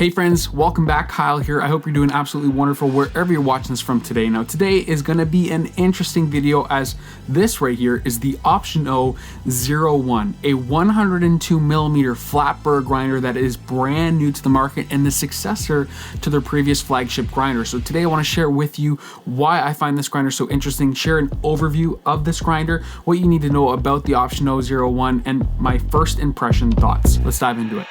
Hey friends, welcome back. Kyle here. I hope you're doing absolutely wonderful wherever you're watching this from today. Now today is going to be an interesting video, as this right here is the Option O 01, a 102mm flat burr grinder that is brand new to the market and the successor to their previous flagship grinder. So today I want to share with you why I find this grinder so interesting, share an overview of this grinder, what you need to know about the Option O 01, and my first impression thoughts. Let's dive into it.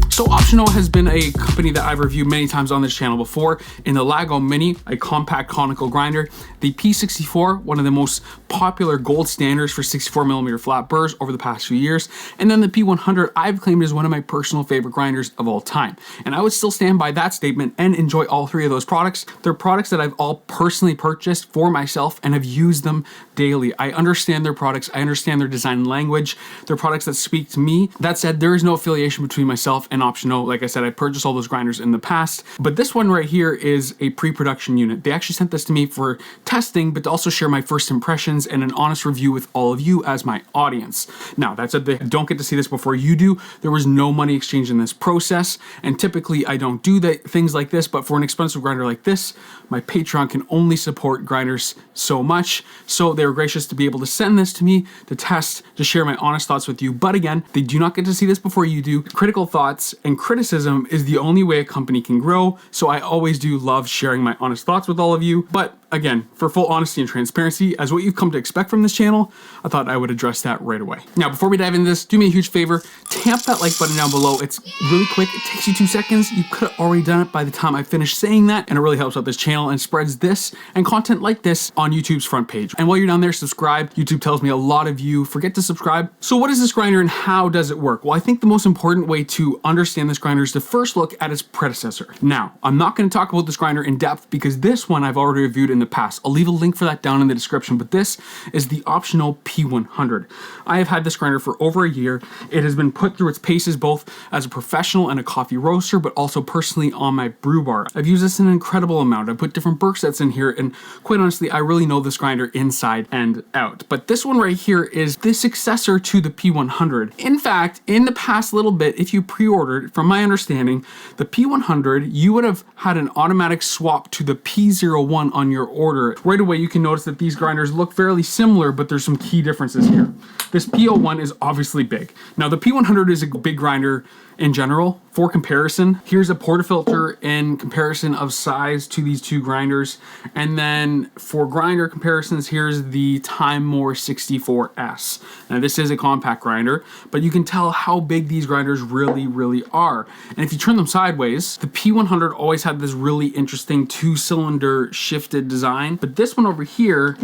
So Option O has been a company that I've reviewed many times on this channel before. In the Lagom Mini, a compact conical grinder, the P64, one of the most popular gold standards for 64mm flat burrs over the past few years, and then the P100 I've claimed is one of my personal favorite grinders of all time. And I would still stand by that statement and enjoy all three of those products. They're products that I've all personally purchased for myself and have used them daily. I understand their products, I understand their design language, they're products that speak to me. That said, there is no affiliation between myself and Option O. Like I said, I purchased all those grinders in the past, but this one right here is a pre-production unit. They actually sent this to me for testing, but to also share my first impressions and an honest review with all of you as my audience. Now, that said, they don't get to see this before you do. There was no money exchange in this process, and typically I don't do things like this, but for an expensive grinder like this, my Patreon can only support grinders so much, so they were gracious to be able to send this to me to test, to share my honest thoughts with you. But again, they do not get to see this before you do. Critical thoughts and criticism is the only way a company can grow, so I always do love sharing my honest thoughts with all of you. But again, for full honesty and transparency, as what you've come to expect from this channel, I thought I would address that right away. Now, before we dive into this, do me a huge favor, tap that like button down below. It's really quick, it takes you 2 seconds. You could have already done it by the time I finished saying that, and it really helps out this channel and spreads this and content like this on YouTube's front page. And while you're down there, subscribe. YouTube tells me a lot of you forget to subscribe. So what is this grinder and how does it work? Well, I think the most important way to understand this grinder is to first look at its predecessor. Now, I'm not going to talk about this grinder in depth because this one I've already reviewed in the past. I'll leave a link for that down in the description, but this is the Option O P100. I have had this grinder for over a year. It has been put through its paces both as a professional and a coffee roaster, but also personally on my brew bar. I've used this an incredible amount. I put different Burr sets in here, and quite honestly, I really know this grinder inside and out. But this one right here is the successor to the P100. In fact, in the past little bit, if you pre-ordered, from my understanding, the P100, you would have had an automatic swap to the P01 on your order. Right away, you can notice that these grinders look fairly similar, but there's some key differences here. This P01 is obviously big. Now, the P100 is a big grinder in general. For comparison, here's a portafilter in comparison of size to these two grinders. And then for grinder comparisons, here's the Timecodes 64S. Now, this is a compact grinder, but you can tell how big these grinders really are. And if you turn them sideways, the P100 always had this really interesting 2-cylinder shifted design, but this one over here,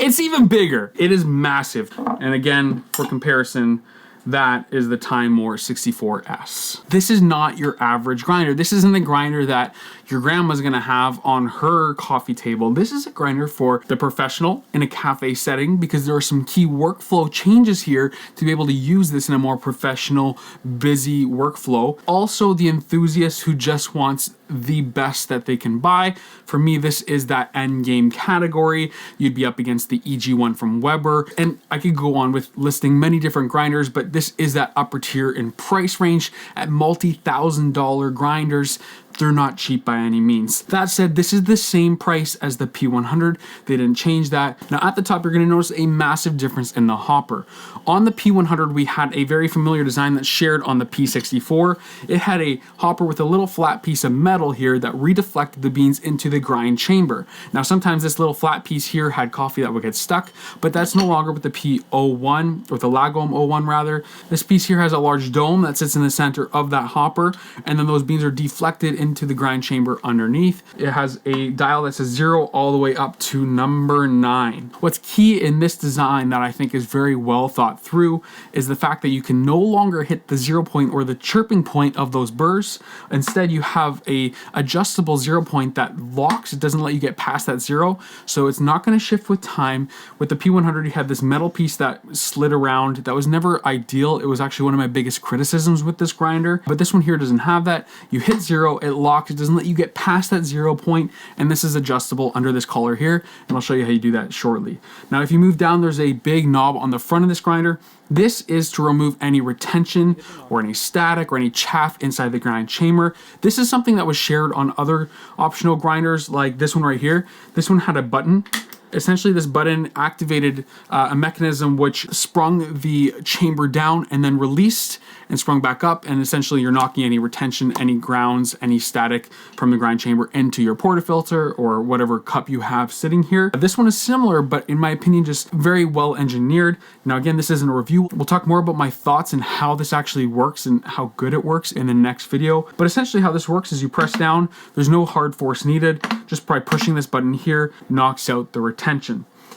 it's even bigger. It is massive. And again, for comparison, that is the Timecodes 64S. This is not your average grinder. This isn't the grinder that your grandma's gonna have on her coffee table. This is a grinder for the professional in a cafe setting because there are some key workflow changes here to be able to use this in a more professional, busy workflow. Also, the enthusiast who just wants the best that they can buy. For me, this is that end game category. You'd be up against the EG1 from Weber, and I could go on with listing many different grinders, but this is that upper tier in price range at multi-$1,000 grinders. They're not cheap by any means. That said, this is the same price as the P100. They didn't change that. Now at the top, you're gonna notice a massive difference in the hopper. On the P100, we had a very familiar design that's shared on the P64. It had a hopper with a little flat piece of metal here that redeflected the beans into the grind chamber. Now sometimes this little flat piece here had coffee that would get stuck, but that's no longer with the P01, or the Lagom 01 rather. This piece here has a large dome that sits in the center of that hopper, and then those beans are deflected into the grind chamber underneath. It has a dial that says 0 all the way up to number 9. What's key in this design that I think is very well thought through is the fact that you can no longer hit the 0 point or the chirping point of those burrs. Instead, you have a adjustable 0 point that locks. It doesn't let you get past that 0, so it's not going to shift with time. With the P100, you had this metal piece that slid around. That was never ideal. It was actually one of my biggest criticisms with this grinder, but this one here doesn't have that. You hit 0, it locks. It doesn't let you get past that 0 point, and this is adjustable under this collar here, and I'll show you how you do that shortly. Now, if you move down, there's a big knob on the front of this grinder. This is to remove any retention or any static or any chaff inside the grind chamber. This is something that was shared on other optional grinders, like this one right here. This one had a button. Essentially, this button activated a mechanism which sprung the chamber down and then released and sprung back up, and essentially you're knocking any retention, any grounds, any static from the grind chamber into your portafilter or whatever cup you have sitting here. This one is similar, but in my opinion, just very well engineered. Now again, this isn't a review. We'll talk more about my thoughts and how this actually works and how good it works in the next video. But essentially how this works is you press down, there's no hard force needed, just by pushing this button here, knocks out the retention.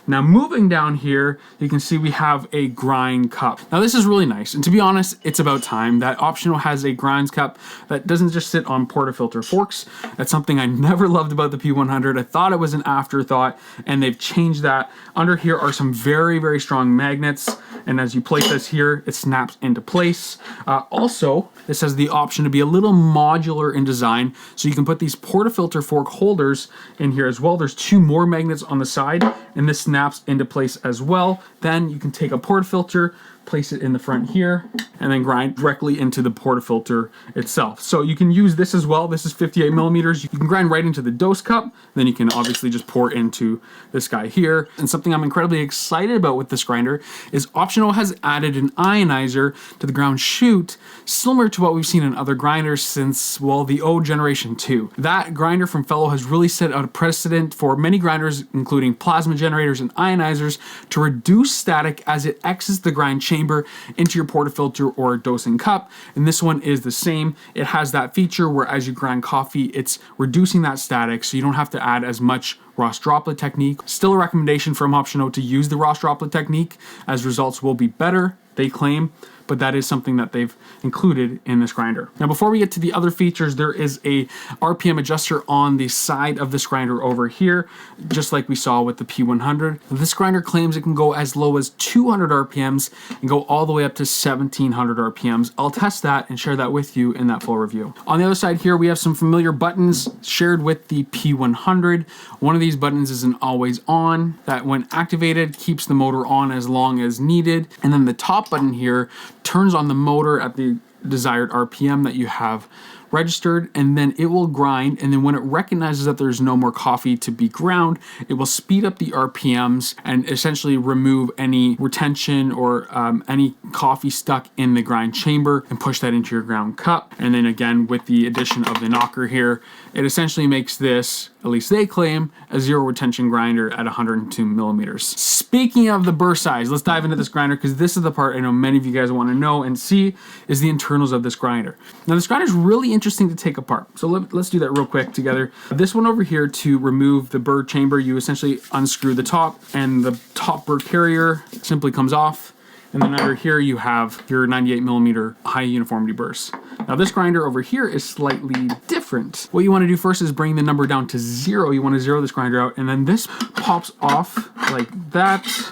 Now moving down here, you can see we have a grind cup. Now this is really nice, and to be honest, it's about time that optional has a grinds cup that doesn't just sit on portafilter forks. That's something I never loved about the P100. I thought it was an afterthought, and they've changed that. Under here are some very, very strong magnets, and as you place this here, it snaps into place. Also, this has the option to be a little modular in design, so you can put these portafilter fork holders in here as well. There's 2 more magnets on the side, and this snaps into place as well. Then you can take a portafilter, place it in the front here, and then grind directly into the portafilter itself. So you can use this as well. This is 58 millimeters. You can grind right into the dose cup. Then you can obviously just pour into this guy here. And something I'm incredibly excited about with this grinder is Optional has added an ionizer to the ground chute, similar to what we've seen in other grinders since, well, the O Generation 2. That grinder from Fellow has really set out a precedent for many grinders, including plasma generators and ionizers, to reduce static as it exits the grind chamber into your portafilter or dosing cup. And this one is the same. It has that feature where as you grind coffee, it's reducing that static, so you don't have to add as much Ross droplet technique. Still a recommendation from Optional to use the Ross droplet technique, as results will be better, they claim, but that is something that they've included in this grinder. Now, before we get to the other features, there is a RPM adjuster on the side of this grinder over here, just like we saw with the P100. This grinder claims it can go as low as 200 RPMs and go all the way up to 1700 RPMs. I'll test that and share that with you in that full review. On the other side here, we have some familiar buttons shared with the P100. One of these buttons is an always on that when activated keeps the motor on as long as needed. And then the top button here turns on the motor at the desired RPM that you have registered, and then it will grind, and then when it recognizes that there's no more coffee to be ground, it will speed up the RPMs and essentially remove any retention or any coffee stuck in the grind chamber and push that into your ground cup. And then again, with the addition of the knocker here, it essentially makes this, at least they claim, a zero retention grinder at 102 millimeters. Speaking of the Burr size, let's dive into this grinder, because this is the part I know many of you guys want to know and see, is the internals of this grinder. Now this grinder is really interesting to take apart, so let's do that real quick together. This one over here, to remove the Burr chamber, you essentially unscrew the top, and the top Burr carrier simply comes off. And then under here you have your 98 millimeter high uniformity burrs. Now this grinder over here is slightly different. What you want to do first is bring the number down to 0. You want to zero this grinder out, and then this pops off like that.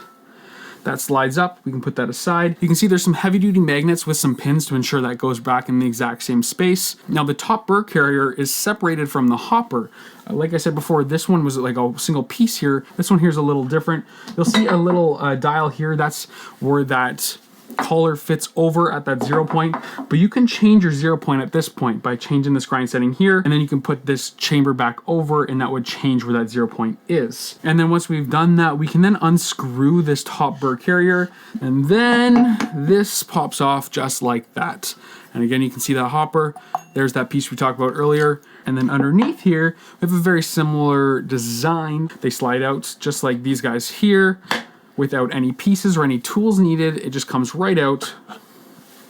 That slides up. We can put that aside. You can see there's some heavy duty magnets with some pins to ensure that goes back in the exact same space. Now the top Burr carrier is separated from the hopper. Like I said before, this one was like a single piece here. This one here is a little different. You'll see a little dial here. That's where that collar fits over at that 0 point, but you can change your 0 point at this point by changing this grind setting here, and then you can put this chamber back over, and that would change where that 0 point is. And then once we've done that, we can then unscrew this top Burr carrier, and then this pops off just like that. And again, you can see that hopper. There's that piece we talked about earlier. And then underneath here, we have a very similar design. They slide out just like these guys here, without any pieces or any tools needed. It just comes right out.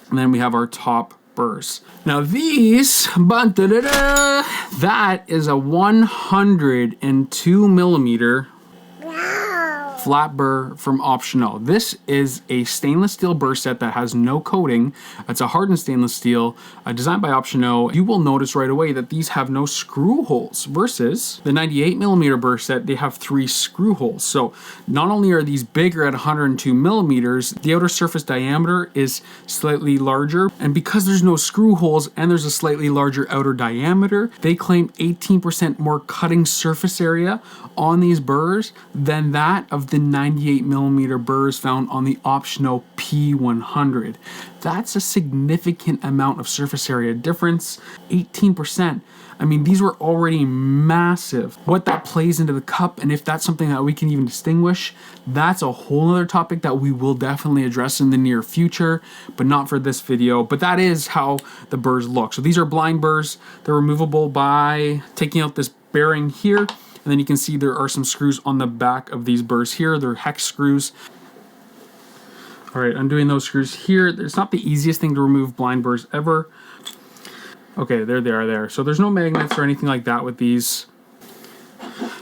And then we have our top Burrs. Now these, that is a 102 millimeter flat burr from Optional. This is a stainless steel burr set that has no coating. It's a hardened stainless steel designed by Optional. You will notice right away that these have no screw holes versus the 98mm burr set. They have 3 screw holes. So not only are these bigger at 102 millimeters, the outer surface diameter is slightly larger, and because there's no screw holes and there's a slightly larger outer diameter, they claim 18% more cutting surface area on these burrs than that of the 98mm burrs found on the Optional P100. That's a significant amount of surface area difference, 18%. I mean, these were already massive. What that plays into the cup, and if that's something that we can even distinguish, that's a whole other topic that we will definitely address in the near future, but not for this video. But that is how the burrs look. So these are blind burrs. They're removable by taking out this bearing here, and then you can see there are some screws on the back of these burrs here. They're hex screws. All right, undoing those screws here. It's not the easiest thing to remove blind burrs ever. Okay, there they are there. So there's no magnets or anything like that with these.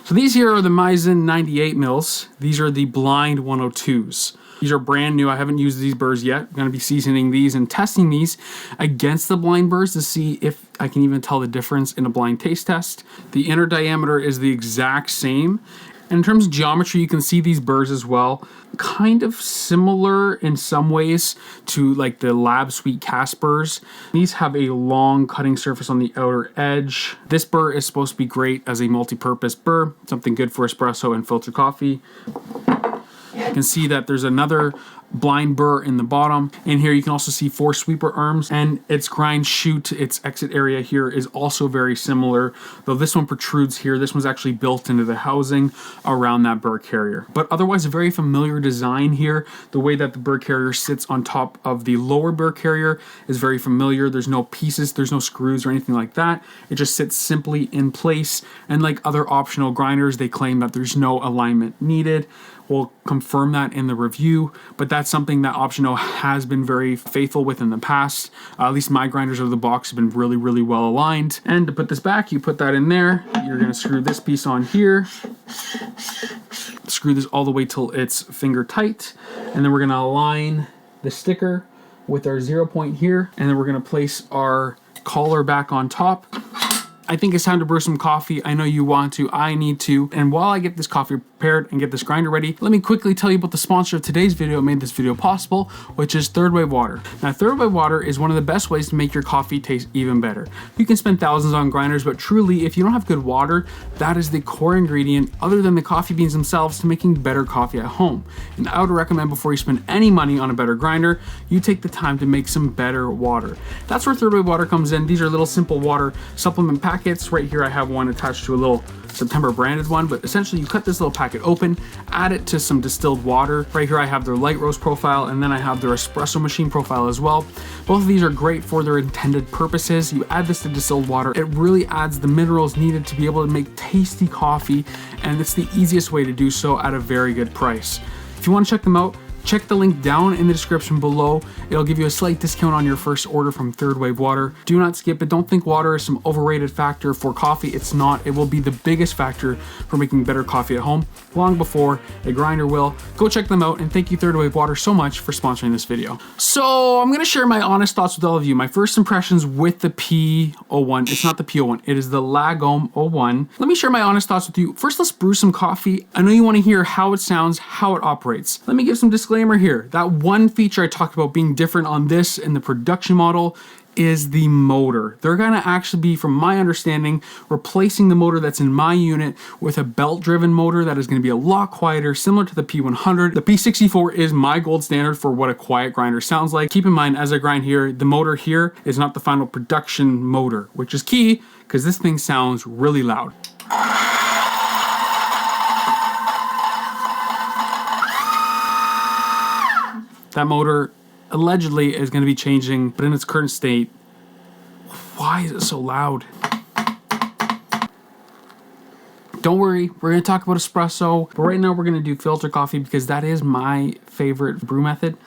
So these here are the Meissen 98 mils. These are the blind 102s. These are brand new. I haven't used these burrs yet. I'm going to be seasoning these and testing these against the blind burrs to see if I can even tell the difference in a blind taste test. The inner diameter is the exact same. And in terms of geometry, you can see these burrs as well, kind of similar in some ways to like the Lab Sweet cast burrs. These have a long cutting surface on the outer edge. This burr is supposed to be great as a multi-purpose burr, something good for espresso and filter coffee. You can see that there's another blind burr in the bottom, and here you can also see 4 sweeper arms, and its grind chute, its exit area here is also very similar, though this one protrudes here. This one's actually built into the housing around that burr carrier, but otherwise a very familiar design here. The way that the burr carrier sits on top of the lower burr carrier is very familiar. There's no pieces, there's no screws or anything like that. It just sits simply in place, and like other Optional grinders, they claim that there's no alignment needed. We'll confirm that in the review, but that's something that Optional has been very faithful with in the past. At least my grinders out of the box have been really, really well aligned. And to put this back, you put that in there. You're gonna screw this piece on here. Screw this all the way till it's finger tight. And then we're gonna align the sticker with our 0 point here. And then we're gonna place our collar back on top. I think it's time to brew some coffee. I know you want to, I need to. And while I get this coffee prepared and get this grinder ready, let me quickly tell you about the sponsor of today's video, made this video possible, which is Third Wave Water. Now, Third Wave Water is one of the best ways to make your coffee taste even better. You can spend thousands on grinders, but truly, if you don't have good water, that is the core ingredient, other than the coffee beans themselves, to making better coffee at home. And I would recommend, before you spend any money on a better grinder, you take the time to make some better water. That's where Third Wave Water comes in. These are little simple water supplement packets. Right here I have one attached to a little September branded one, but essentially you cut this little packet open, add it to some distilled water. Right here I have their light roast profile, and then I have their espresso machine profile as well. Both of these are great for their intended purposes. You add this to distilled water, it really adds the minerals needed to be able to make tasty coffee, and it's the easiest way to do so at a very good price. If you want to check them out, check the link down in the description below. It'll give you a slight discount on your first order from Third Wave Water. Do not skip it. Don't think water is some overrated factor for coffee. It's not. It will be the biggest factor for making better coffee at home, long before a grinder will. Go check them out, and thank you Third Wave Water so much for sponsoring this video. So I'm gonna share my honest thoughts with all of you. My first impressions with the P01. It's not the P01, it is the Lagom 01. Let me share my honest thoughts with you. First, let's brew some coffee. I know you wanna hear how it sounds, how it operates. Let me give some disclaimers here. That one feature I talked about being different on this in the production model is the motor. They're gonna actually be, from my understanding, replacing the motor that's in my unit with a belt-driven motor that is gonna be a lot quieter, similar to the P100. The P64 is my gold standard for what a quiet grinder sounds like. Keep in mind, as I grind here, the motor here is not the final production motor, which is key, because this thing sounds really loud. That motor allegedly is going to be changing, but in its current state, why is it so loud? Don't worry, we're going to talk about espresso, but right now we're going to do filter coffee because that is my favorite brew method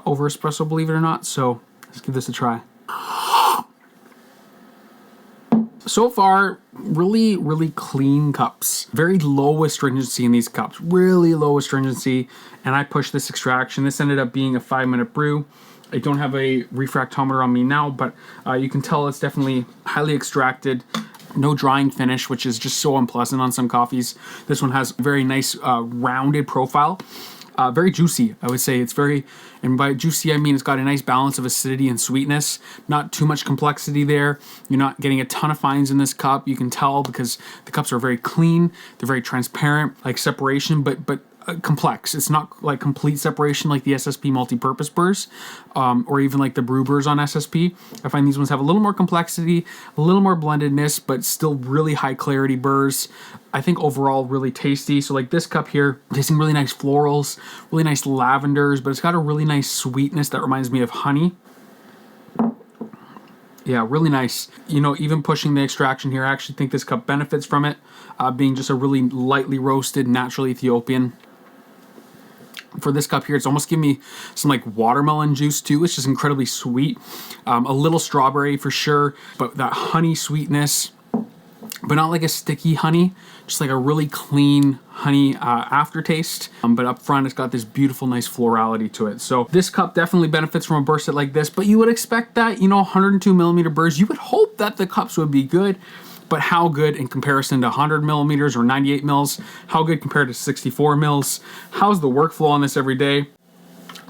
over espresso, believe it or not. So let's give this a try. So far, really clean cups. Very low astringency in these cups, really low astringency. And I pushed this extraction. This ended up being a 5-minute brew. I don't have a refractometer on me now, but you can tell it's definitely highly extracted. No drying finish, which is just so unpleasant on some coffees. This one has very nice rounded profile. Very juicy, I would say. It's very, and by juicy I mean it's got a nice balance of acidity and sweetness. Not too much complexity there. You're not getting a ton of fines in this cup. You can tell because the cups are very clean. They're very transparent, like separation, but complex. It's not like complete separation like the SSP multi-purpose Burrs, or even like the brew Burrs on SSP. I find these ones have a little more complexity, a little more blendedness, but still really high clarity Burrs. I think overall really tasty. So like this cup here, tasting really nice florals, really nice lavenders, but it's got a really nice sweetness that reminds me of honey. Yeah, really nice. You know, even pushing the extraction here, I actually think this cup benefits from it, being just a really lightly roasted natural Ethiopian. For this cup here, it's almost giving me some like watermelon juice too. It's just incredibly sweet. A little strawberry for sure, but that honey sweetness, but not like a sticky honey, just like a really clean honey aftertaste. But up front, it's got this beautiful, nice florality to it. So this cup definitely benefits from a burr sit like this, but you would expect that, you know, 102 millimeter burrs, you would hope that the cups would be good. But how good in comparison to 100 millimeters or 98 mils? How good compared to 64 mils? How's the workflow on this every day?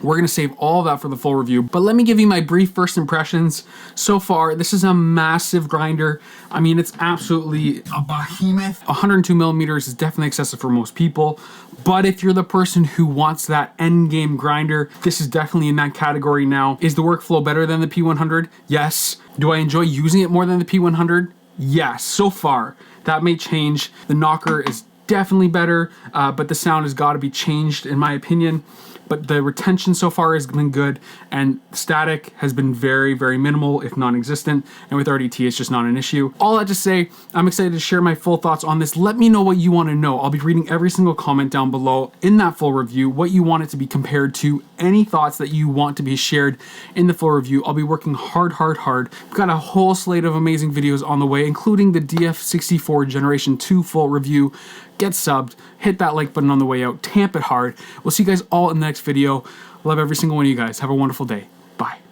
We're going to save all of that for the full review, but let me give you my brief first impressions. So far, this is a massive grinder. I mean, it's absolutely a behemoth. 102 millimeters is definitely excessive for most people, but if you're the person who wants that end game grinder, this is definitely in that category now. Is the workflow better than the P100? Yes. Do I enjoy using it more than the P100? Yes, so far. That may change. The knocker is definitely better, but the sound has got to be changed in my opinion. But the retention so far has been good, and static has been very, very minimal, if non-existent. And with RDT, it's just not an issue. All that to say, I'm excited to share my full thoughts on this. Let me know what you want to know. I'll be reading every single comment down below in that full review, what you want it to be compared to, any thoughts that you want to be shared in the full review. I'll be working hard. We've got a whole slate of amazing videos on the way, including the DF64 Generation 2 full review. Get subbed, hit that like button on the way out, tamp it hard. We'll see you guys all in the next video. Love every single one of you guys. Have a wonderful day. Bye.